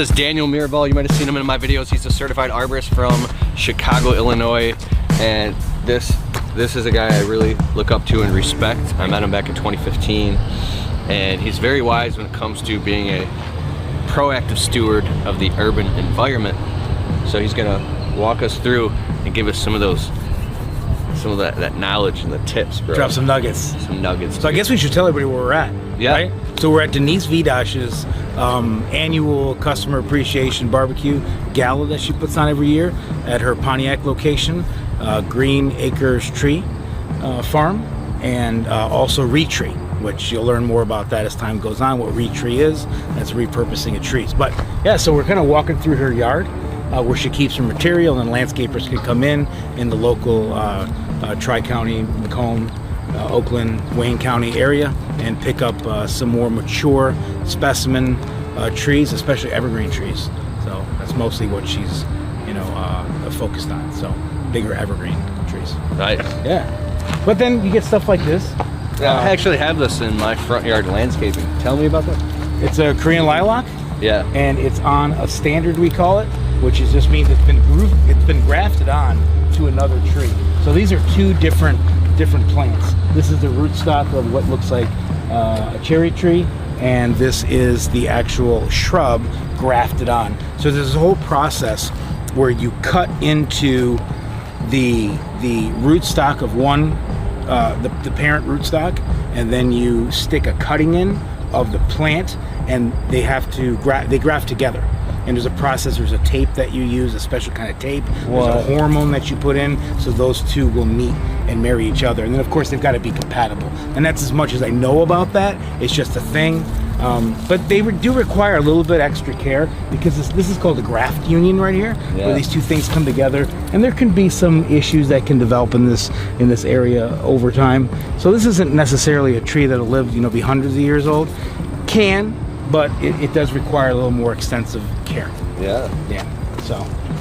This is Daniel Miraval. You might have seen him in my videos. He's a certified arborist from Chicago, Illinois, and this is a guy I really look up to and respect. I met him back in 2015, and he's very wise when it comes to being a proactive steward of the urban environment. So he's gonna walk us through and give us some of that knowledge and the tips, bro. Drop some nuggets. Some nuggets. So I guess we should tell everybody where we're at. Yeah. Right? So we're at Denise Vidash's annual customer appreciation barbecue gala that she puts on every year at her Pontiac location, Green Acres Tree Farm, and also Retree, which you'll learn more about that as time goes on. What Retree is, that's repurposing of trees. But yeah, so we're kind of walking through her yard where she keeps her material, and landscapers can come in the local Tri-County, Macomb, Oakland, Wayne County area and pick up some more mature specimen trees, especially evergreen trees. So that's mostly what she's, focused on. So bigger evergreen trees. Nice. Yeah. But then you get stuff like this. Yeah, I actually have this in my front yard landscaping. Tell me about that. It's a Korean lilac. Yeah. And it's on a standard, we call it, which just means it's been grafted on to another tree. So these are two different plants. This is the rootstock of what looks like a cherry tree, and this is the actual shrub grafted on. So there's a whole process where you cut into the rootstock of one, the parent rootstock, and then you stick a cutting in of the plant, and they graft together. And there's a process, there's a tape that you use, a special kind of tape. There's a hormone that you put in, so those two will meet and marry each other. And then of course they've got to be compatible. And that's as much as I know about that. It's just a thing. But they do require a little bit extra care, because this is called the Graft Union right here, where these two things come together. And there can be some issues that can develop in this area over time. So this isn't necessarily a tree that'll live, be hundreds of years old. Can, but it does require a little more extensive care. Yeah. Yeah. So.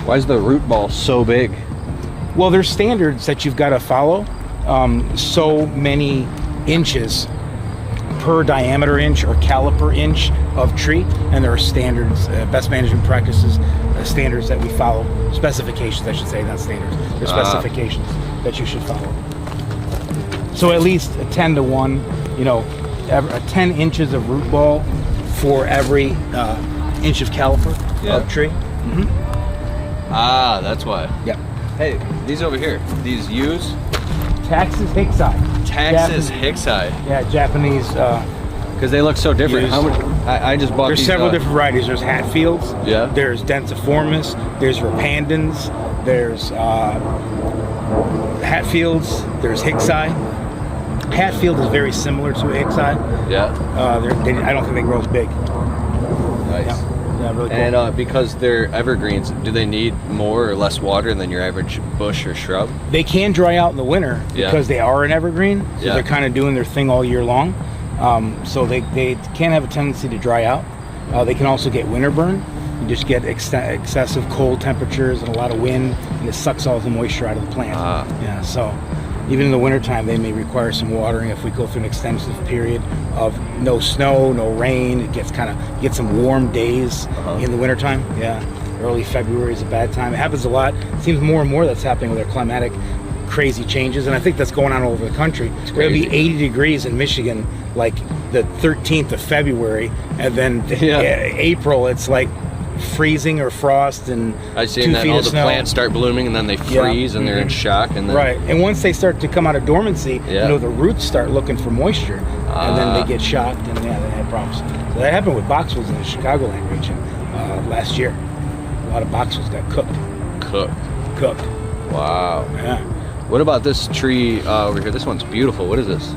Why is the root ball so big? Well, there's standards that you've got to follow. So many inches per diameter inch or caliper inch of tree, and there are standards, best management practices, standards that we follow. Specifications, I should say, not standards. There's specifications that you should follow. So at least a 10 to 1, 10 inches of root ball for every inch of caliper of tree. Mm-hmm. Ah, that's why. Yeah. Hey, these over here, these U's? Taxus Hicksai. Taxus Hicksai. Yeah, Japanese. Because they look so different. How much? I just bought There's these. Several different varieties. There's Hatfields. Yeah. There's Densiformis. There's Rapandans. There's Hatfields. There's Hicksai. Hatfield is very similar to Hicksai. Yeah. I don't think they grow as big. Nice. Yeah, really cool. And because they're evergreens, do they need more or less water than your average bush or shrub? They can dry out in the winter because they are an evergreen. So they're kind of doing their thing all year long. So they can have a tendency to dry out. They can also get winter burn. You just get excessive cold temperatures and a lot of wind, and it sucks all the moisture out of the plant. Yeah, so even in the wintertime, they may require some watering. If we go through an extensive period of no snow, no rain, it gets get some warm days in the wintertime. Yeah, early February is a bad time. It happens a lot. It seems more and more that's happening with our climatic crazy changes, and I think that's going on all over the country. It's going to be 80 degrees in Michigan like the 13th of February, and then April it's like freezing or frost, and I've seen that all the plants start blooming and then they freeze and they're in shock, and then and once they start to come out of dormancy, the roots start looking for moisture, and then they get shocked, and they have problems. So that happened with boxwoods in the Chicagoland region last year. A lot of boxwoods got cooked. Wow. Yeah. What about this tree over here? This one's beautiful. What is this?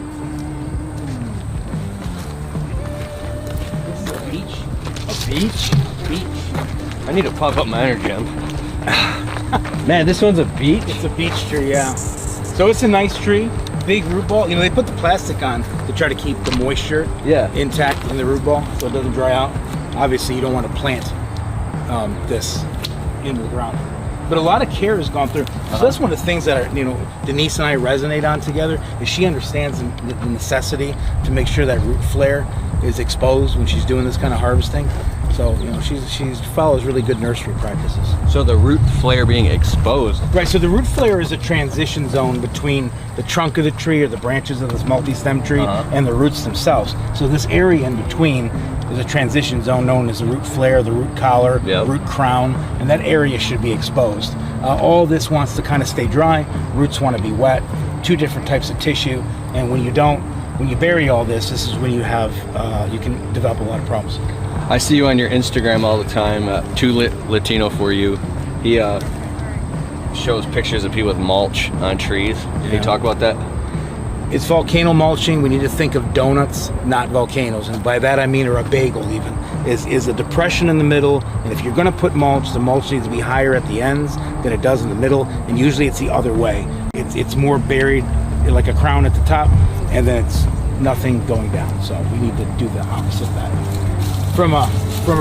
This is a beech. I need to pump up my energy. Man, this one's a beech? It's a beech tree, yeah. So it's a nice tree, big root ball. They put the plastic on to try to keep the moisture intact in the root ball so it doesn't dry out. Obviously, you don't want to plant this into the ground. But a lot of care has gone through. So that's one of the things that Denise and I resonate on together, is she understands the necessity to make sure that root flare is exposed when she's doing this kind of harvesting. So, you know, she follows really good nursery practices. So the root flare being exposed. Right, so the root flare is a transition zone between the trunk of the tree or the branches of this multi-stem tree and the roots themselves. So this area in between is a transition zone known as the root flare, the root collar, root crown, and that area should be exposed. All this wants to kind of stay dry, roots want to be wet, 2 different types of tissue, and when you bury all this, this is when you have, you can develop a lot of problems. I see you on your Instagram all the time, Too Latino for you. He shows pictures of people with mulch on trees. Can you talk about that? It's volcano mulching. We need to think of donuts, not volcanoes. And by that I mean, or a bagel even, is a depression in the middle. And if you're gonna put mulch, the mulch needs to be higher at the ends than it does in the middle. And usually it's the other way. It's more buried like a crown at the top, and then it's nothing going down. So we need to do the opposite of that. From a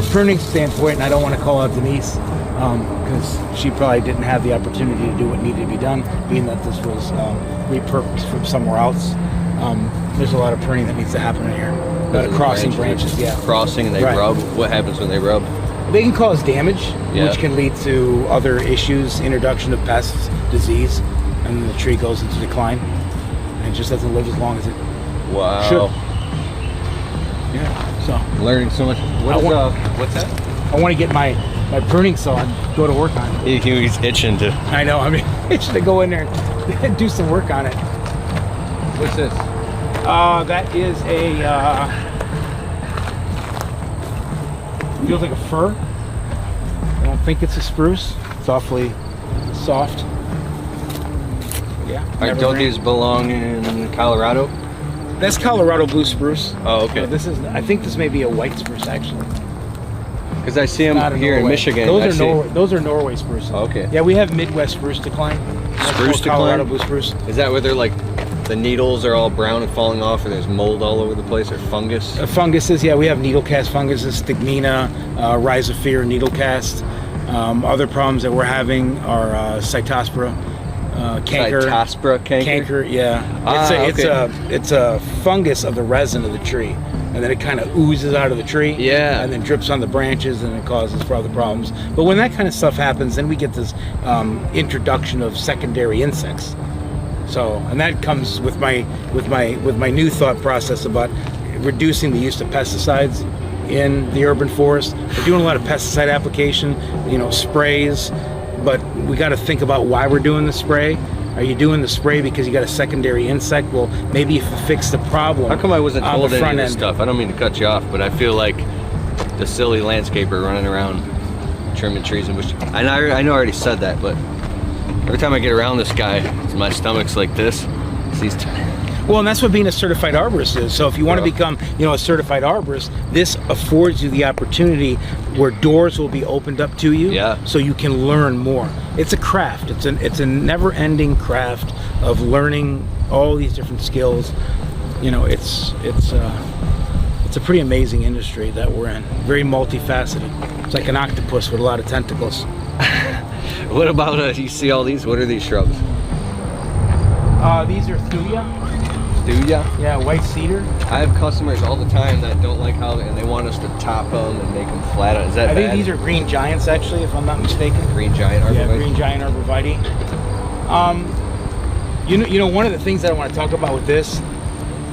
pruning standpoint, and I don't want to call out Denise, because she probably didn't have the opportunity to do what needed to be done, being that this was repurposed from somewhere else. There's a lot of pruning that needs to happen in here. Crossing branches, Crossing, and they rub. What happens when they rub? They can cause damage, which can lead to other issues, introduction of pests, disease, and then the tree goes into decline, and it just doesn't live as long as it should. Yeah, so learning so much. What's that? I want to get my pruning saw and go to work on it. He's itching to. I know. I'm itching to go in there and do some work on it. What's this? That is a feels like a fir. I don't think it's a spruce. It's awfully soft. Yeah. All right, don't these belong in Colorado? That's Colorado blue spruce. Oh, okay. I think this may be a white spruce actually. Because I see them here in Michigan. Those are Norway spruces. Oh, okay. Yeah, we have Midwest spruce decline. Spruce decline? Colorado blue spruce. Is that where they're like, the needles are all brown and falling off, and there's mold all over the place, or fungus? Funguses, yeah, we have needle cast funguses, stigmina, rhizosphere, needle cast. Other problems that we're having are cytospora, canker. Cytospora canker? Canker, yeah. It's a fungus of the resin of the tree, and then it kind of oozes out of the tree, and then drips on the branches, and it causes other problems. But when that kind of stuff happens, then we get this introduction of secondary insects. So, and that comes with my new thought process about reducing the use of pesticides in the urban forest. We're doing a lot of pesticide application, sprays, but we got to think about why we're doing the spray. Are you doing the spray because you got a secondary insect? Well, maybe if you fix the problem. How come I wasn't told any of this stuff? I don't mean to cut you off, but I feel like the silly landscaper running around trimming trees and bushes. And I know I already said that, but every time I get around this guy, my stomach's like this. Well, and that's what being a certified arborist is. So if you want to become, a certified arborist, this affords you the opportunity where doors will be opened up to you, so you can learn more. It's a craft. It's a never-ending craft of learning all these different skills. It's a pretty amazing industry that we're in. Very multifaceted. It's like an octopus with a lot of tentacles. What about you see all these? What are these shrubs? These are thuya. Thuya? Yeah, white cedar. I have customers all the time that don't like how and they want us to top them and make them flat. Is that bad? I think these are green giants, actually, if I'm not mistaken. Green giant arborvitae. Yeah, green giant arborvitae. One of the things that I want to talk about with this,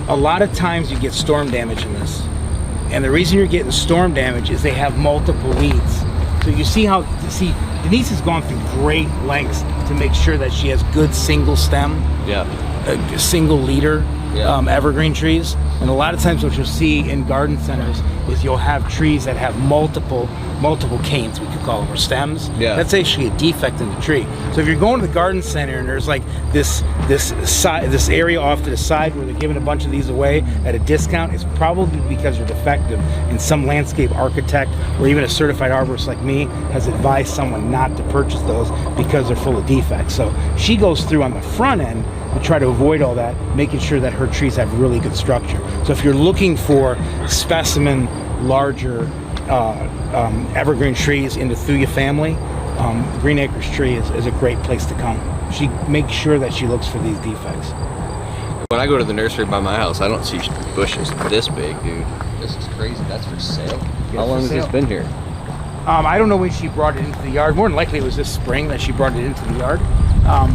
a lot of times you get storm damage in this, and the reason you're getting storm damage is they have multiple leads. So you see Denise has gone through great lengths to make sure that she has good single stem, single leader evergreen trees. And a lot of times what you'll see in garden centers is you'll have trees that have multiple canes, we could call them, or stems. That's actually a defect in the tree. So if you're going to the garden center and there's like this area off to the side where they're giving a bunch of these away at a discount, it's probably because you're defective, and some landscape architect or even a certified arborist like me has advised someone not to purchase those because they're full of defects. So she goes through on the front end to try to avoid all that, making sure that her trees have really good structure. So if you're looking for specimen, larger evergreen trees in the thuya family, Green Acres Tree is a great place to come. She makes sure that she looks for these defects. When I go to the nursery by my house, I don't see bushes this big, dude. This is crazy. That's for sale. How long has this been here? I don't know when she brought it into the yard. More than likely it was this spring that she brought it into the yard.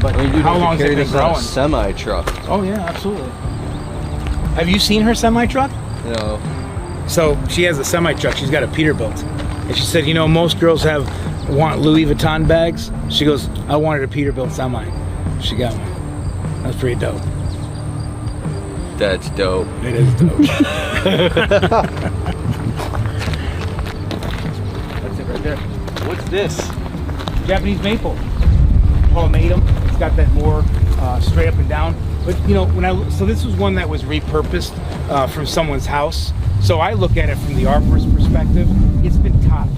But how long has it been growing? Semi-truck. Oh yeah, absolutely. Have you seen her semi-truck? No. So she has a semi-truck. She's got a Peterbilt. And she said, you know, most girls want Louis Vuitton bags. She goes, I wanted a Peterbilt semi. She got one. That's pretty dope. That's dope. It is dope. That's it right there. What's this? Japanese maple. Paul made them. It's got that more straight up and down. But you know, so this was one that was repurposed from someone's house. So I look at it from the arborist perspective. It's been topped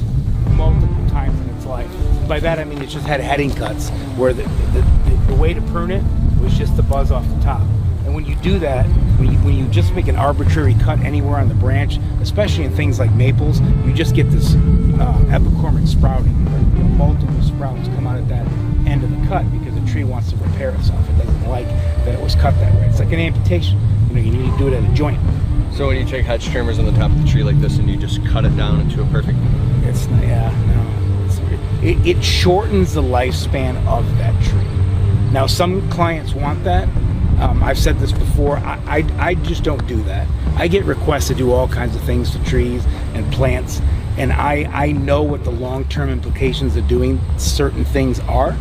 multiple times in its life. By that I mean it just had heading cuts where the way to prune it was just the buzz off the top. And when you do that, when you just make an arbitrary cut anywhere on the branch, especially in things like maples, you just get this epicormic sprouting. You know, multiple sprouts come out at that end of the cut because the tree wants to repair itself. It doesn't like that it was cut that way. It's like an amputation. You know, you need to do it at a joint. So when you take hedge trimmers on the top of the tree like this and you just cut it down into a perfect... It's, yeah, no. It shortens the lifespan of that tree. Now, some clients want that. I've said this before, I just don't do that. I get requests to do all kinds of things to trees and plants, and I know what the long-term implications of doing certain things are,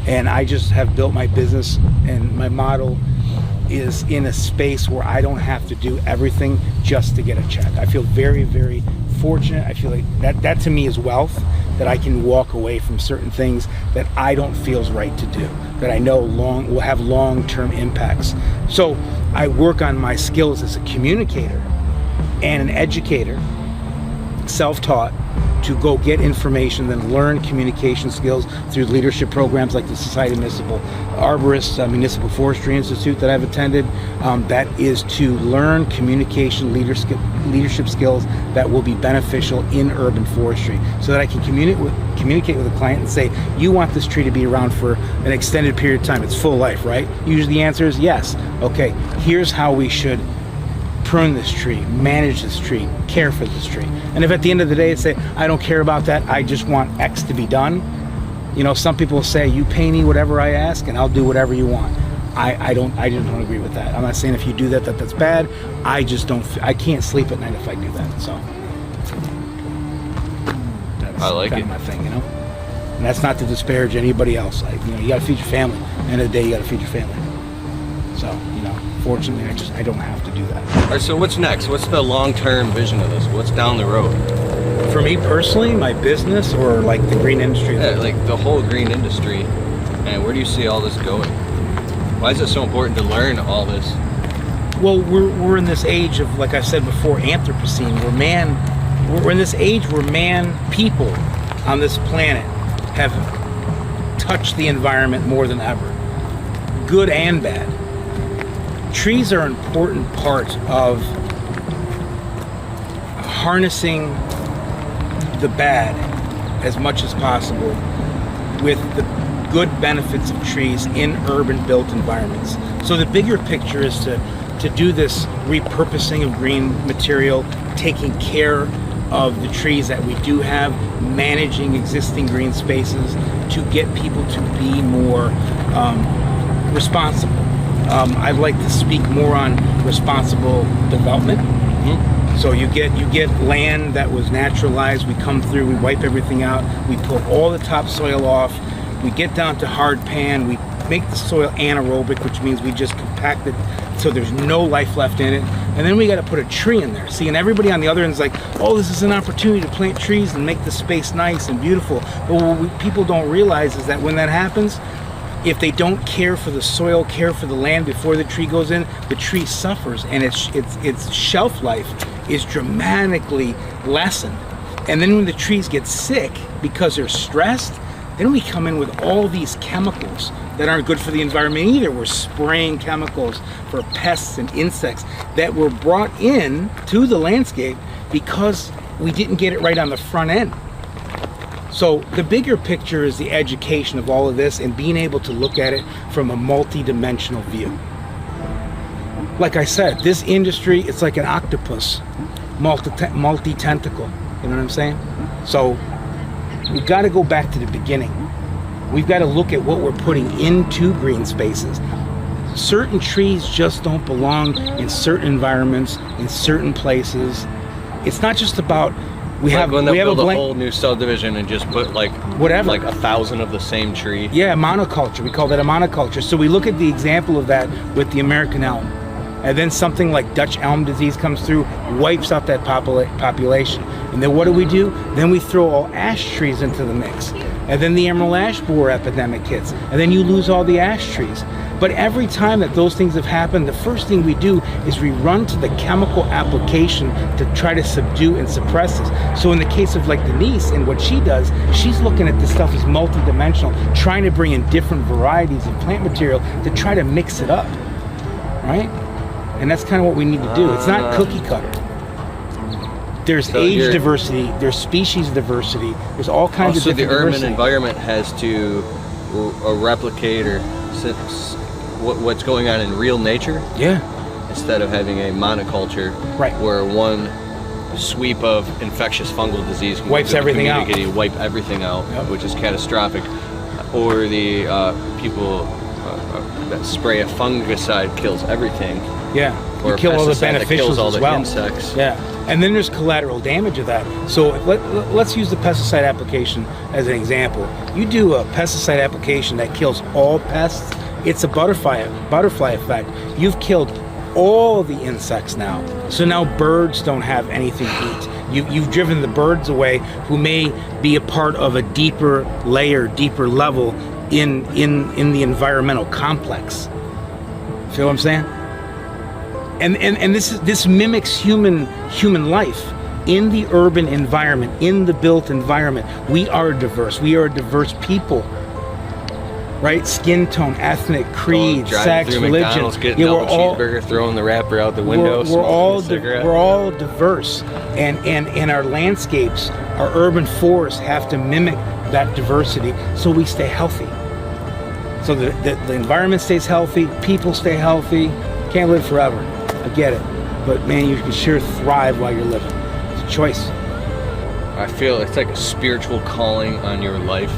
and I just have built my business, and my model is in a space where I don't have to do everything just to get a check. I feel very, very fortunate. I feel like that to me is wealth, that I can walk away from certain things that I don't feel is right to do, that I know will have long-term impacts. So I work on my skills as a communicator and an educator, self-taught, to go get information, then learn communication skills through leadership programs like the Society of Municipal Arborists, Municipal Forestry Institute that I've attended. That is to learn communication leadership skills that will be beneficial in urban forestry, so that I can communicate with a client and say, you want this tree to be around for an extended period of time. It's full life, right? Usually the answer is yes. Okay, here's how we should prune this tree, manage this tree, care for this tree. And if at the end of the day say, I don't care about that, I just want X to be done, you know, some people say, you pay me whatever I ask and I'll do whatever you want. I just don't agree with that. I'm not saying if you do that that's bad. I can't sleep at night if I do that. So that's I like kind it. of my thing, you know. And that's not to disparage anybody else. Like, you know, you got to feed your family. At the end of the day, you got to feed your family. So, you know, fortunately, I don't have to do that. All right, so what's next? What's the long-term vision of this? What's down the road? For me personally, my business, or like the green industry? Yeah, like the whole green industry. And where do you see all this going? Why is it so important to learn all this? Well, we're in this age of, like I said before, Anthropocene, where we're in this age where people on this planet have touched the environment more than ever, good and bad. Trees are an important part of harnessing the bad as much as possible with the good benefits of trees in urban built environments. So the bigger picture is to do this repurposing of green material, taking care of the trees that we do have, managing existing green spaces to get people to be more responsible. I'd like to speak more on responsible development. Mm-hmm. So you get land that was naturalized, we come through, we wipe everything out, we pull all the topsoil off, we get down to hard pan, we make the soil anaerobic, which means we just compact it so there's no life left in it, and then we got to put a tree in there. See, and everybody on the other end is like, oh, this is an opportunity to plant trees and make the space nice and beautiful. But what people don't realize is that when that happens, if they don't care for the soil, care for the land before the tree goes in, the tree suffers, and its shelf life is dramatically lessened. And then when the trees get sick because they're stressed, then we come in with all these chemicals that aren't good for the environment either. We're spraying chemicals for pests and insects that were brought in to the landscape because we didn't get it right on the front end. So the bigger picture is the education of all of this and being able to look at it from a multi-dimensional view. Like I said, this industry, it's like an octopus, multi-tentacle. You know what I'm saying? So we've got to go back to the beginning. We've got to look at what we're putting into green spaces. Certain trees just don't belong in certain environments, in certain places. It's not just about we have when they build a a whole new subdivision and just put like whatever, like 1,000 of the same tree. Yeah, monoculture. We call that a monoculture. So we look at the example of that with the American elm, and then something like Dutch elm disease comes through, wipes out that population. And then what do? Then we throw all ash trees into the mix, and then the emerald ash borer epidemic hits, and then you lose all the ash trees. But every time that those things have happened, the first thing we do is we run to the chemical application to try to subdue and suppress this. So in the case of like Denise and what she does, she's looking at this stuff as multidimensional, trying to bring in different varieties of plant material to try to mix it up, right? And that's kind of what we need to do. It's not cookie cutter. There's age diversity, there's species diversity, there's all kinds of different diversity. So the urban diversity. environment has to replicate or what's going on in real nature, instead of having a monoculture, right, where one sweep of infectious fungal disease can wipes everything out, wipe everything out, which is catastrophic. Or the people that spray a fungicide kills everything. Or you kill all the beneficials kills all as the well. insects. And then there's collateral damage of that. So let's use the pesticide application as an example. You do a pesticide application that kills all pests, it's a butterfly effect. You've killed all the insects now. So now birds don't have anything to eat. You've driven the birds away who may be a part of a deeper layer, deeper level in the environmental complex. Feel what I'm saying? And this mimics human life in the urban environment, in the built environment. We are diverse. We are a diverse people, right? Skin tone, ethnic, creed, sex, religion. Getting double cheeseburger, throwing the wrapper out the window. We're all diverse, and our landscapes, our urban forests have to mimic that diversity so we stay healthy. So the environment stays healthy, people stay healthy. Can't live forever. I get it, but man, you can sure thrive while you're living. It's a choice. I feel it's like a spiritual calling on your life.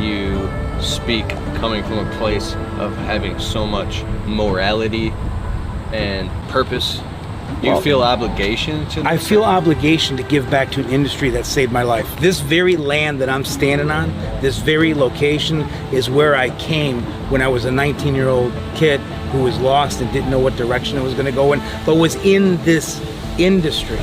You speak coming from a place of having so much morality and purpose. You feel obligation to this? I feel obligation to give back to an industry that saved my life. This very land that I'm standing on, this very location, is where I came when I was a 19-year-old kid who was lost and didn't know what direction it was going to go in, but was in this industry.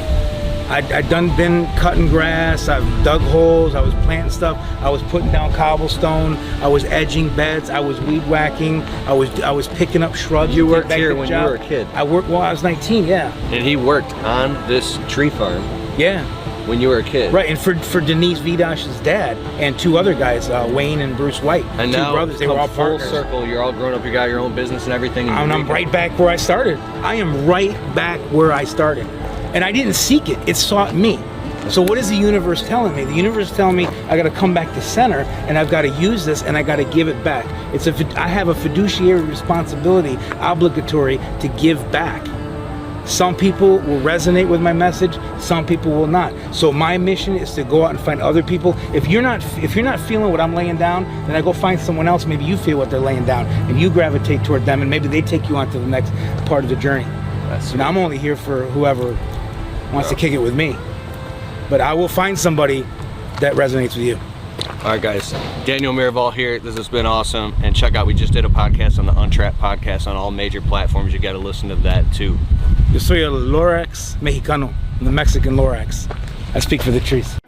I'd been cutting grass, I've dug holes, I was planting stuff, I was putting down cobblestone, I was edging beds, I was weed whacking, I was picking up shrubs. You worked here when you were a kid? I worked while I was 19, yeah. And he worked on this tree farm? Yeah. When you were a kid? Right, and for Denise Vidash's dad and two other guys, Wayne and Bruce White, and two now brothers, they were all full partners. circle, you're all grown up, you got your own business and everything. And I'm right back where I started. I am right back where I started. And I didn't seek it, it sought me. So what is the universe telling me? The universe is telling me I got to come back to center, and I've got to use this, and I got to give it back. I have a fiduciary responsibility, obligatory, to give back. Some people will resonate with my message, some people will not. So my mission is to go out and find other people. If you're not feeling what I'm laying down, then I go find someone else. Maybe you feel what they're laying down, and you gravitate toward them, and maybe they take you on to the next part of the journey. And I'm only here for whoever wants to kick it with me. But I will find somebody that resonates with you. All right, guys. Daniel Miraval here. This has been awesome. And check out, we just did a podcast on the Untrapped podcast on all major platforms. You got to listen to that too. Yo soy el Lorax Mexicano, the Mexican Lorax. I speak for the trees.